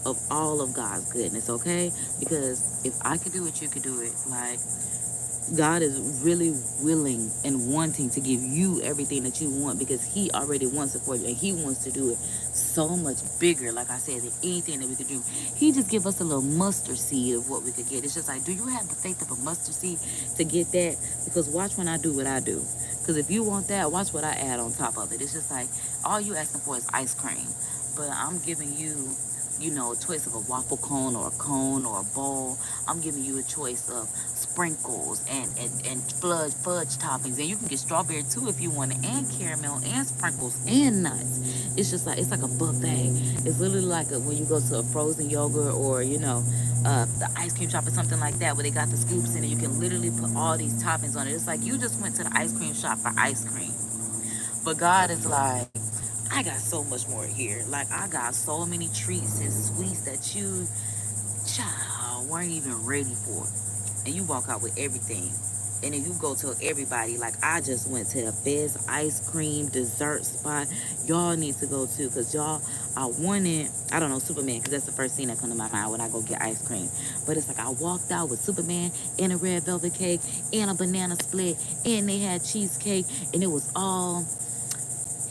of all of God's goodness, okay? Because if I could do it, you could do it. Like, God is really willing and wanting to give you everything that you want because He already wants it for you and He wants to do it so much bigger, like I said, than anything that we could do. He just give us a little mustard seed of what we could get. It's just like, do you have the faith of a mustard seed to get that? Because watch when I do what I do. Because if you want that, watch what I add on top of it. It's just like, all you asking for is ice cream. But I'm giving you, a choice of a waffle cone or a bowl. I'm giving you a choice of sprinkles and fudge toppings. And you can get strawberry too if you want it, and caramel and sprinkles and nuts. It's just like, it's like a buffet. It's literally like when you go to a frozen yogurt or, the ice cream shop or something like that where they got the scoops in it. You can literally put all these toppings on it. It's like you just went to the ice cream shop for ice cream. But God is like, I got so much more here. Like, I got so many treats and sweets that you, child, weren't even ready for. And you walk out with everything. And then you go tell everybody, like, I just went to the best ice cream dessert spot y'all need to go to. Because y'all, I wanted, I don't know, Superman, because that's the first thing that comes to my mind when I go get ice cream. But it's like I walked out with Superman and a red velvet cake and a banana split. And they had cheesecake. And it was all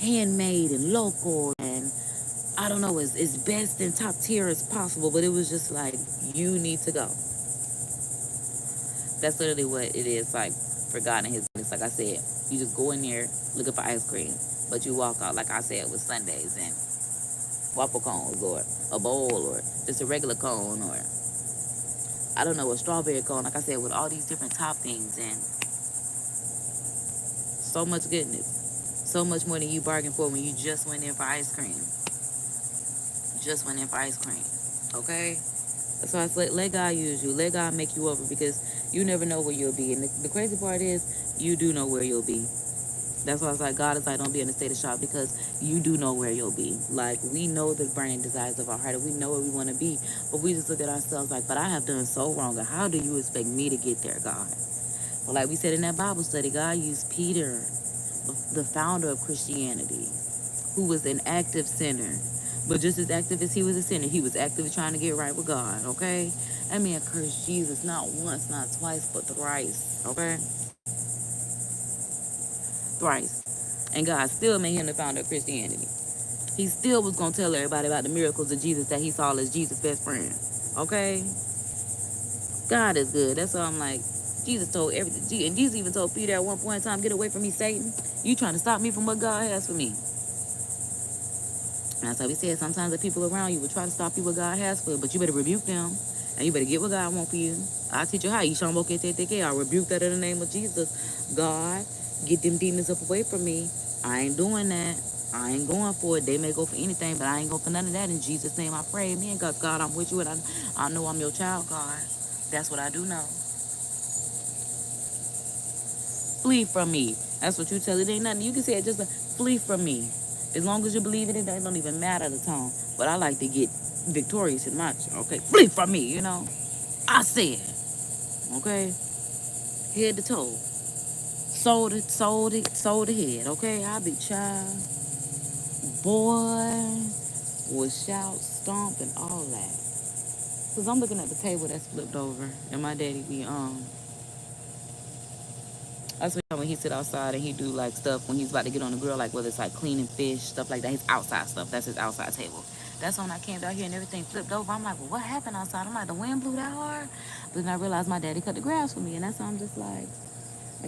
handmade and local, and I don't know, it's best and top tier as possible. But it was just like, you need to go. That's literally what it is like for God and His goodness. Like I said, you just go in there looking for ice cream, but you walk out, like I said, with sundaes and waffle cones or a bowl or just a regular cone or I don't know, a strawberry cone, like I said, with all these different toppings and so much goodness, so much more than you bargained for when you just went in for ice cream. Just went in for ice cream. Okay? So I said, let God use you. Let God make you over because you never know where you'll be. And the crazy part is, you do know where you'll be. That's why I was like, God is like, don't be in a state of shock because you do know where you'll be. Like, we know the burning desires of our heart and we know where we want to be. But we just look at ourselves like, but I have done so wrong. And how do you expect me to get there, God? Well, like we said in that Bible study, God used Peter, the founder of Christianity, who was an active sinner. But just as active as he was a sinner, he was actively trying to get right with God, okay? That man cursed Jesus not once, not twice, but thrice, okay? Thrice. And God still made him the founder of Christianity. He still was going to tell everybody about the miracles of Jesus that he saw as Jesus' best friend, okay? God is good. That's why I'm like, Jesus told everything. And Jesus even told Peter at one point in time, get away from me, Satan. You trying to stop me from what God has for me. And that's why we said sometimes the people around you will try to stop you what God has for you, but you better rebuke them. And you better get what God wants for you. I'll teach you how. I'll rebuke that in the name of Jesus. God, get them demons up away from me. I ain't doing that. I ain't going for it. They may go for anything, but I ain't going for none of that. In Jesus' name I pray. Amen. God, I'm with you, and I know I'm your child, God. That's what I do know. Flee from me. That's what you tell it. Ain't nothing. You can say it just like, flee from me. As long as you believe in it, it don't even matter the tone. But I like to get victorious in my, okay? Flee from me, I said, okay? Head to toe. Soul to head, okay? I be child. Boy, will shout, stomp, and all that. Because I'm looking at the table that's flipped over. And my daddy be, that's when he sit outside and he do like stuff when he's about to get on the grill, like whether it's like cleaning fish, stuff like that. His outside stuff. That's his outside table. That's when I came down here and everything flipped over. I'm like, well, what happened outside? I'm like, the wind blew that hard. But then I realized my daddy cut the grass for me, and that's why I'm just like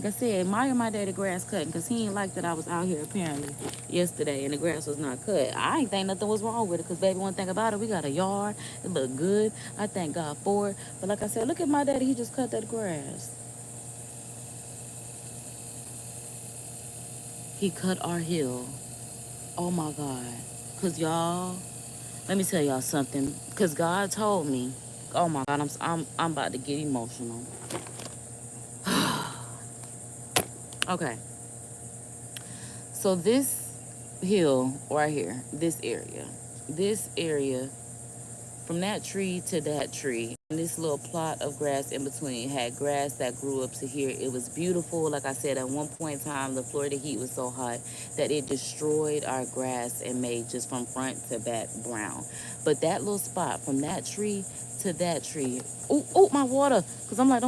I said, admire my daddy grass cutting, because he ain't like that I was out here apparently yesterday and the grass was not cut. I ain't think nothing was wrong with it, because baby, one thing about it, we got a yard. It look good. I thank God for it. But like I said, look at my daddy. He just cut that grass. He cut our hill. Oh my God. Cause y'all, let me tell y'all something. Cause God told me. Oh my God, I'm about to get emotional. Okay. So this hill right here, this area from that tree to that tree. And this little plot of grass in between had grass that grew up to here. It was beautiful. Like I said, at one point in time, the Florida heat was so hot that it destroyed our grass and made just from front to back brown. But that little spot from that tree to that tree, oh, my water, because I'm like,